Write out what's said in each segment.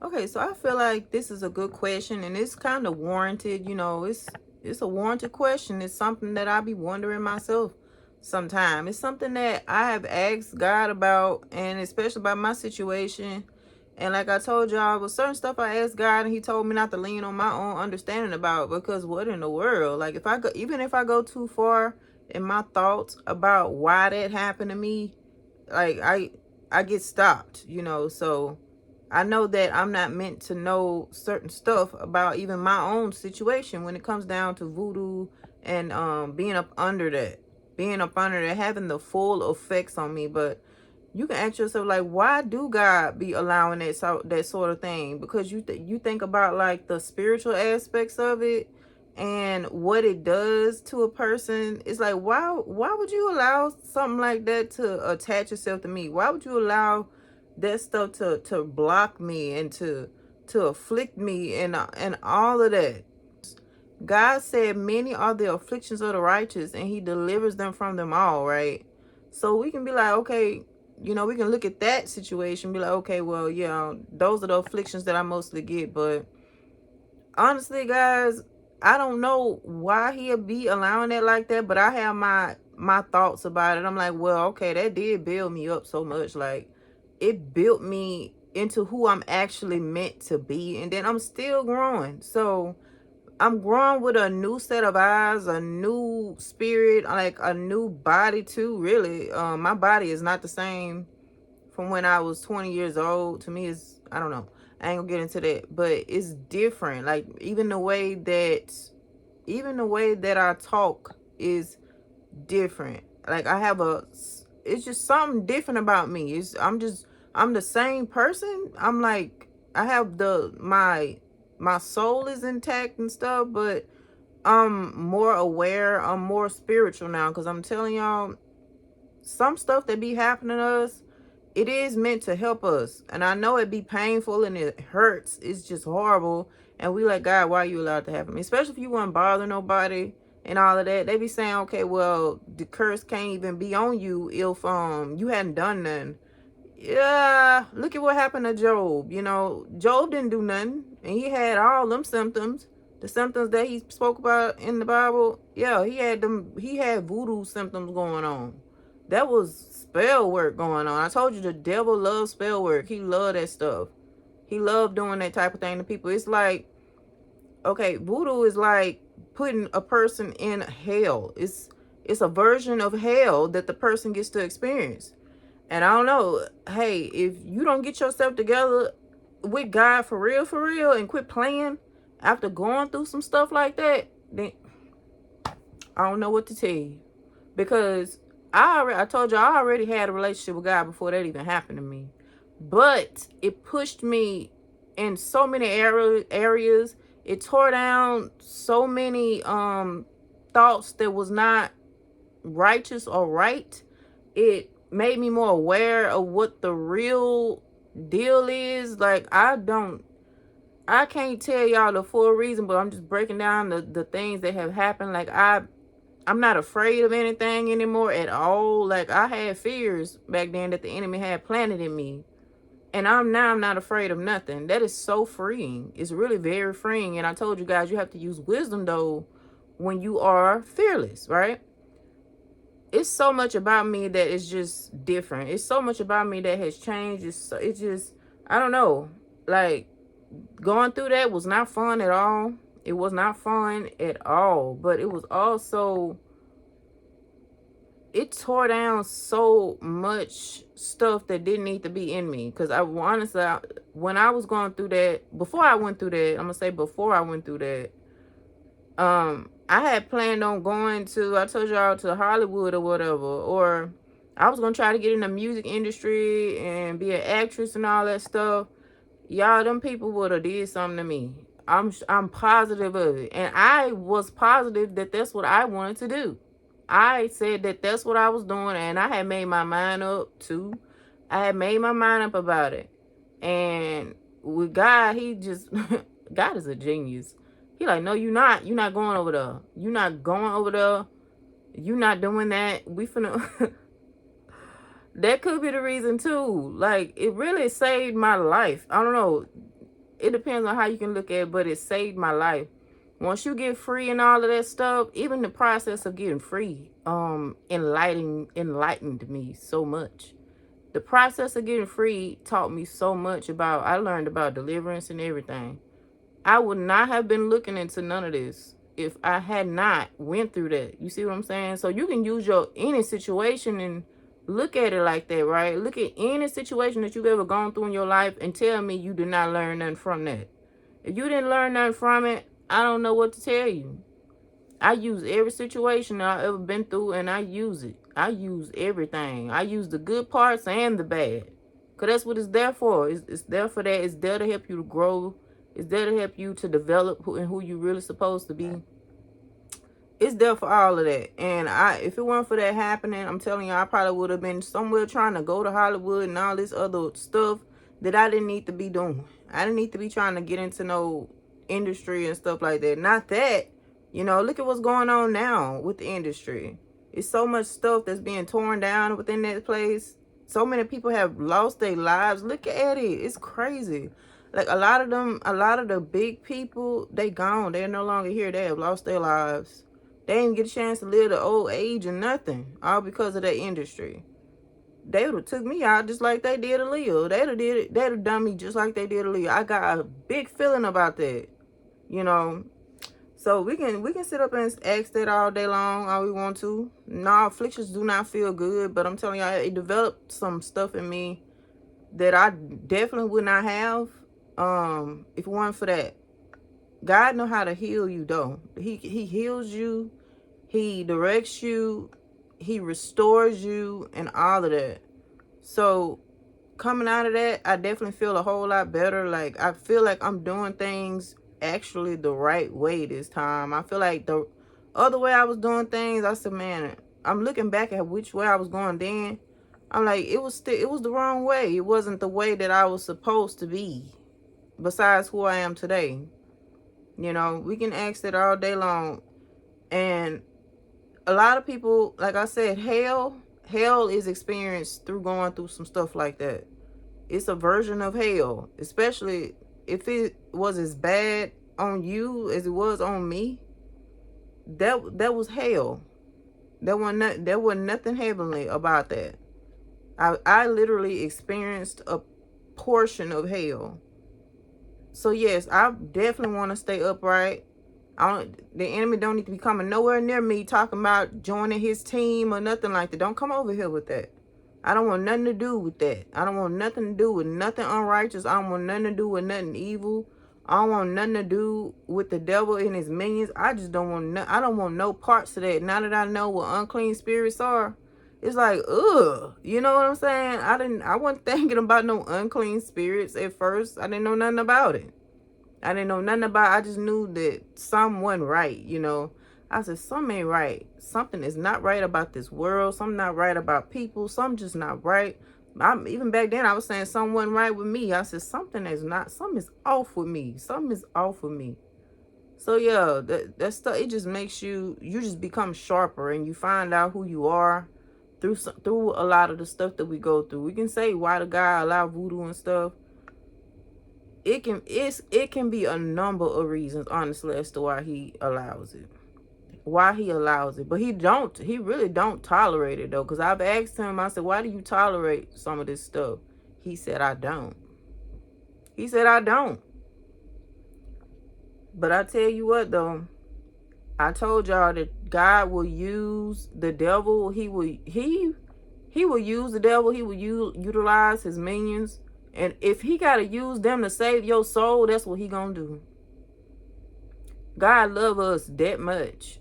Okay, so I feel like this is a good question, and it's kind of warranted. It's a warranted question. It's something that I be wondering myself sometime. It's something that I have asked God about, and especially about my situation. And like I told y'all, with certain stuff I asked God, and He told me not to lean on my own understanding about, because what in the world? Like, if I go, even if I go too far in my thoughts about why that happened to me, like I get stopped. So I know that I'm not meant to know certain stuff about even my own situation when it comes down to voodoo and being up under that, having the full effects on me. But you can ask yourself, like, why do God be allowing that sort of thing? Because you think about like the spiritual aspects of it and what it does to a person. It's like, why would you allow something like that to attach itself to me? Why would you allow that stuff to block me and to afflict me and all of that? God said many are the afflictions of the righteous, and He delivers them from them all, right? So we can be like, okay, we can look at that situation and be like, okay, well, yeah, those are the afflictions that I mostly get. But honestly, guys, I don't know why He'll be allowing it like that, but I have my thoughts about it. I'm like, well, okay, that did build me up so much. Like, it built me into who I'm actually meant to be, and then I'm still growing. So I'm growing with a new set of eyes, a new spirit, like a new body too, really. My body is not the same from when I was 20 years old. To me, it's, I don't know. I ain't gonna get into that, but it's different. Like, even the way that I talk is different. Like, it's just something different about me. I'm the same person. I'm like, I have my soul is intact and stuff, but I'm more aware. I'm more spiritual now, because I'm telling y'all, some stuff that be happening to us, it is meant to help us. And I know it be painful and it hurts. It's just horrible. And we like, God, why are you allowed to happen to me? Especially if you wouldn't bother nobody and all of that. They be saying, okay, well, the curse can't even be on you if you hadn't done nothing. Yeah, look at what happened to Job. Job didn't do nothing, and he had all them symptoms. The symptoms that he spoke about in the Bible, yeah, he had them. He had voodoo symptoms going on. That was spell work going on. I told you, the devil loves spell work. He loved that stuff. He loved doing that type of thing to people. It's like, okay, voodoo is like putting a person in hell. It's a version of hell that the person gets to experience. And I don't know, hey, if you don't get yourself together with God for real, and quit playing after going through some stuff like that, then I don't know what to tell you. Because I told you, I already had a relationship with God before that even happened to me. But it pushed me in so many areas. It tore down so many thoughts that was not righteous or right. It made me more aware of what the real deal is. Like, I can't tell y'all the full reason, but I'm just breaking down the things that have happened. Like, I'm not afraid of anything anymore at all. Like, I had fears back then that the enemy had planted in me. And I'm not afraid of nothing. That is so freeing. It's really very freeing. And I told you guys, you have to use wisdom though when you are fearless, right? It's so much about me that is just different. It's so much about me that has changed. It's just, I don't know. Like, going through that was not fun at all. It was not fun at all. But it was also, it tore down so much stuff that didn't need to be in me. Because when I was going through that, before I went through that, I'm going to say before I went through that, I had planned on going to, I told y'all, to Hollywood or whatever, or I was gonna try to get in the music industry and be an actress and all that stuff. Y'all, them people would have did something to me. I'm positive of it, and I was positive that that's what I wanted to do. I said that that's what I was doing, and I had made my mind up too. I had made my mind up about it, and with God, He just God is a genius. He like, no, you're not. You're not going over there. You're not going over there. You're not doing that. We finna. That could be the reason too. Like, it really saved my life. I don't know. It depends on how you can look at it, but it saved my life. Once you get free and all of that stuff, even the process of getting free, enlightened me so much. The process of getting free taught me so much about, I learned about deliverance and everything. I would not have been looking into none of this if I had not went through that. You see what I'm saying? So you can use your any situation and look at it like that, right? Look at any situation that you've ever gone through in your life and tell me you did not learn nothing from that. If you didn't learn nothing from it, I don't know what to tell you. I use every situation I've ever been through, and I use it. I use everything. I use the good parts and the bad. Because that's what it's there for. It's there for that. It's there to help you to grow. It's there to help you to develop who you really supposed to be. It's there for all of that. And if it weren't for that happening, I'm telling you, I probably would have been somewhere trying to go to Hollywood and all this other stuff that I didn't need to be doing. I didn't need to be trying to get into no industry and stuff like that. Not that, look at what's going on now with the industry. It's so much stuff that's being torn down within that place. So many people have lost their lives. Look at it. It's crazy. Like a lot of the big people, they gone. They're no longer here. They have lost their lives. They didn't get a chance to live the old age and nothing. All because of that industry. They would have took me out just like they did Aaliyah. They'd have done me just like they did Aaliyah. I got a big feeling about that. So we can sit up and ask that all day long, all we want to. No, afflictions do not feel good, but I'm telling y'all, it developed some stuff in me that I definitely would not have if it weren't for that. God know how to heal you though. He heals you, he directs you, he restores you, and all of that. So coming out of that, I definitely feel a whole lot better. Like I feel like I'm doing things actually the right way this time. I feel like the other way I was doing things, I said, man, I'm looking back at which way I was going then. I'm like, it was the wrong way. It wasn't the way that I was supposed to be. Besides who I am today. We can ask it all day long. And a lot of people, like I said, hell is experienced through going through some stuff like that. It's a version of hell, especially if it was as bad on you as it was on me. That was hell. There was nothing heavenly about that. I literally experienced a portion of hell. So yes, I definitely want to stay upright. The enemy don't need to be coming nowhere near me talking about joining his team or nothing like that. Don't come over here with that. I don't want nothing to do with that. I don't want nothing to do with nothing unrighteous. I don't want nothing to do with nothing evil. I don't want nothing to do with the devil and his minions. I just don't want I don't want no parts of that. Now that I know what unclean spirits are, it's like, ugh. You know what I'm saying? I wasn't thinking about no unclean spirits at first. I didn't know nothing about it. I just knew that something wasn't right, I said, something ain't right. Something is not right about this world. Something not right about people. Something just not right. Even back then, I was saying something wasn't right with me. I said, something is off with me. Something is off with me. So yeah, that stuff, it just makes you just become sharper, and you find out who you are through a lot of the stuff that we go through. We can say why the guy allowed voodoo and stuff. It can be a number of reasons, honestly, as to why he allows it. But he really don't tolerate it though. Because I've asked him, I said, why do you tolerate some of this stuff? He said, I don't. But I tell you what though, I told y'all that God will use the devil. He will use the devil. He will utilize his minions. And if he got to use them to save your soul, that's what he gonna do. God love us that much.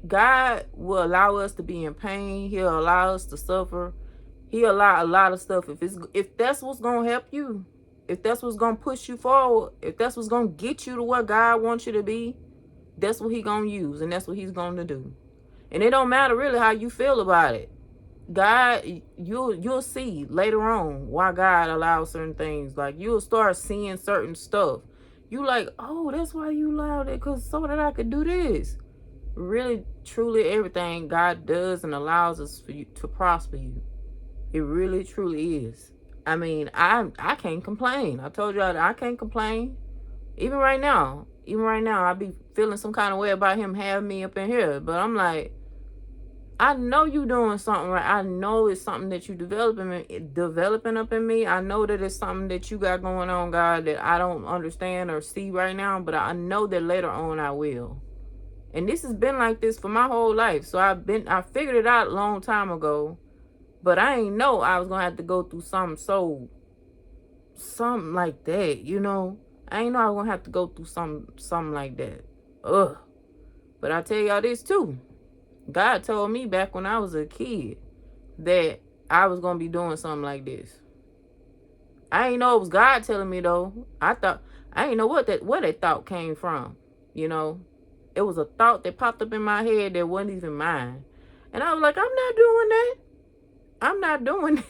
God will allow us to be in pain. He'll allow us to suffer. He'll allow a lot of stuff. If that's what's gonna help you, if that's what's gonna push you forward, if that's what's gonna get you to where God wants you to be, that's what he gonna use, and that's what he's gonna do. And it don't matter really how you feel about it. God, you'll see later on why God allows certain things. Like you'll start seeing certain stuff. You like, oh, that's why you allowed it, because so that I could do this. Really, truly, everything God does and allows us for you to prosper you. It really, truly is. I mean, I can't complain. I told y'all that I can't complain. Even right now, I be feeling some kind of way about him having me up in here. But I'm like, I know you doing something right. I know it's something that you developing up in me. I know that it's something that you got going on, God, that I don't understand or see right now. But I know that later on I will. And this has been like this for my whole life. So I figured it out a long time ago. But I ain't know I was gonna have to go through something like that, you know. I ain't know I was gonna have to go through something like that. Ugh. But I tell y'all this too. God told me back when I was a kid that I was gonna be doing something like this. I ain't know it was God telling me though. I ain't know where that thought came from. You know, it was a thought that popped up in my head that wasn't even mine, and I was like, I'm not doing that. I'm not doing it.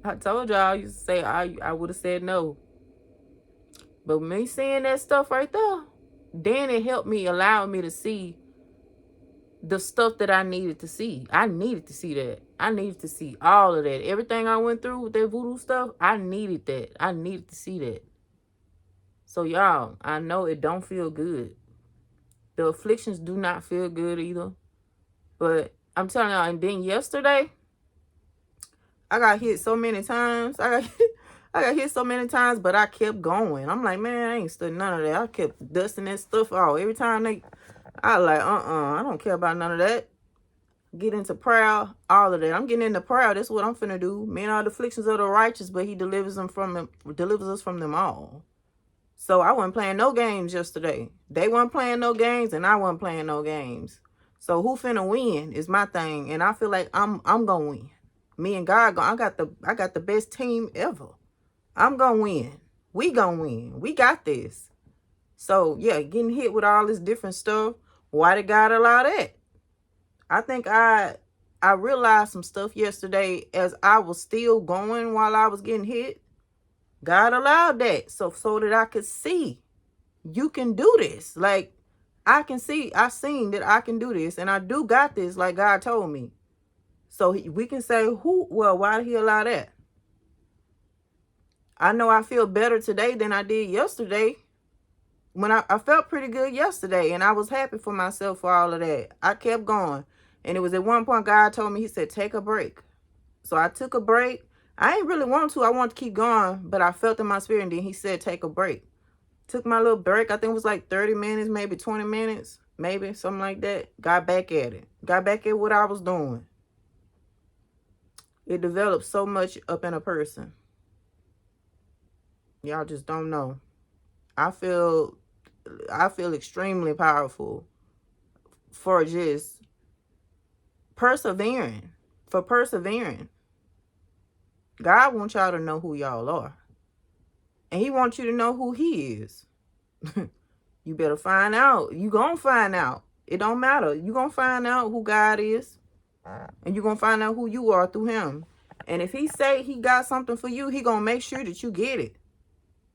I told y'all I used to say I would have said no, but me seeing that stuff right there, then it helped me, allow me to see the stuff that I needed to see. I needed to see that. I needed to see all of that. Everything I went through with that voodoo stuff, I needed that. I needed to see that. So y'all, I know it don't feel good. The afflictions do not feel good either. But I'm telling y'all, and then yesterday, I got hit so many times. I got hit so many times, but I kept going. I'm like, man, I ain't studying none of that. I kept dusting that stuff off. Every time I like, I don't care about none of that. Get into prayer, all of that. I'm getting into prayer. That's what I'm finna do. Men are the afflictions of the righteous, but he delivers us from them all. So I wasn't playing no games yesterday. They weren't playing no games, and I wasn't playing no games. So who finna win is my thing, and I feel like I'm gonna win. Me and God, I got the best team ever. I'm gonna win. We gonna win. We got this. So yeah, getting hit with all this different stuff. Why did God allow that? I think I realized some stuff yesterday as I was still going while I was getting hit. God allowed that so that I could see you can do this. Like I seen that I can do this, and I do got this like God told me. So we can say why did he allow that? I know I feel better today than I did yesterday. When I felt pretty good yesterday, and I was happy for myself for all of that. I kept going. And it was at one point God told me, he said, take a break. So I took a break. I ain't really want to. I want to keep going, but I felt in my spirit, and then he said, take a break. Took my little break. I think it was like 30 minutes, maybe 20 minutes, maybe something like that. Got back at it. Got back at what I was doing. It developed so much up in a person. Y'all just don't know. I feel extremely powerful for just persevering. God wants y'all to know who y'all are. And he wants you to know who he is. You better find out. You gonna find out. It don't matter. You gonna find out who God is. And you gonna find out who you are through him. And if he say he got something for you, he gonna make sure that you get it.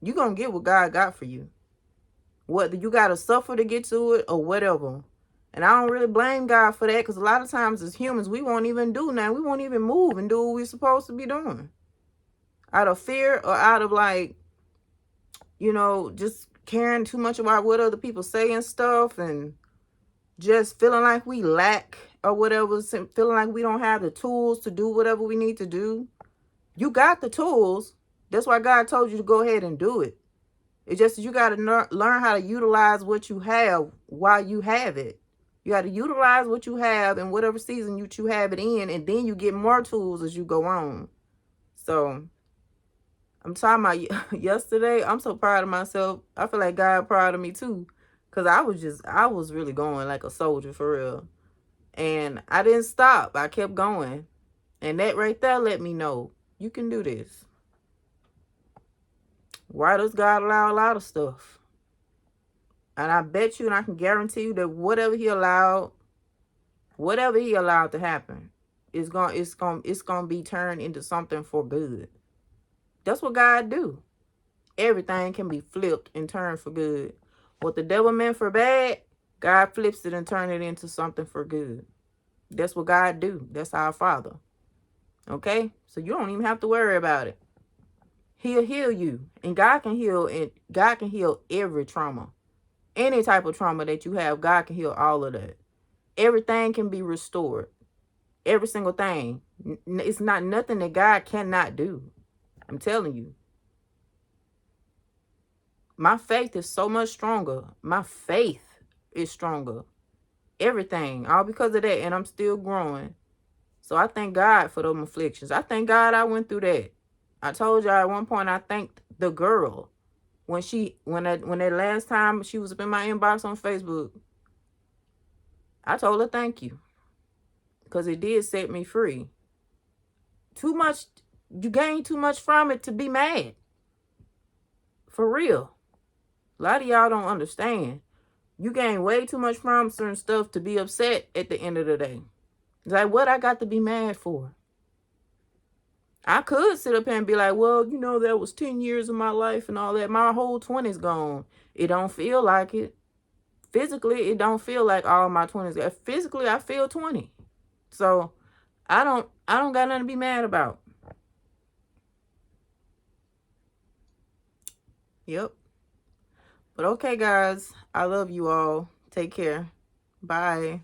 You gonna get what God got for you. Whether you gotta suffer to get to it or whatever. And I don't really blame God for that, because a lot of times as humans, we won't even do nothing. We won't even move and do what we're supposed to be doing. Out of fear or out of like, just caring too much about what other people say and stuff, and just feeling like we lack or whatever, feeling like we don't have the tools to do whatever we need to do. You got the tools. That's why God told you to go ahead and do it. It's just you got to learn how to utilize what you have while you have it. You got to utilize what you have in whatever season you have it in, and then you get more tools as you go on. So I'm talking about yesterday. I'm so proud of myself. I feel like God proud of me too, because I was really going like a soldier for real. And I didn't stop. I kept going. And that right there let me know you can do this. Why does God allow a lot of stuff? And I bet you, and I can guarantee you that whatever he allowed to happen, it's gonna be turned into something for good. That's what God do. Everything can be flipped and turned for good. What the devil meant for bad, God flips it and turns it into something for good. That's what God do. That's our Father. Okay? So you don't even have to worry about it. He'll heal you. And God can heal, and God can heal every trauma. Any type of trauma that you have, God can heal all of that. Everything can be restored. Every single thing. It's not nothing that God cannot do. I'm telling you. My faith is so much stronger. My faith is stronger. Everything. All because of that. And I'm still growing. So I thank God for them afflictions. I thank God I went through that. I told y'all at one point I thanked the girl when that last time she was up in my inbox on Facebook. I told her thank you. Because it did set me free. Too much, you gain too much from it to be mad. For real. A lot of y'all don't understand. You gain way too much from certain stuff to be upset at the end of the day. It's like, what I got to be mad for? I could sit up here and be like, well, you know, that was 10 years of my life and all that. My whole 20s gone. It don't feel like it. Physically, it don't feel like all my 20s. Physically, I feel 20. So I don't got nothing to be mad about. Yep. But okay, guys. I love you all. Take care. Bye.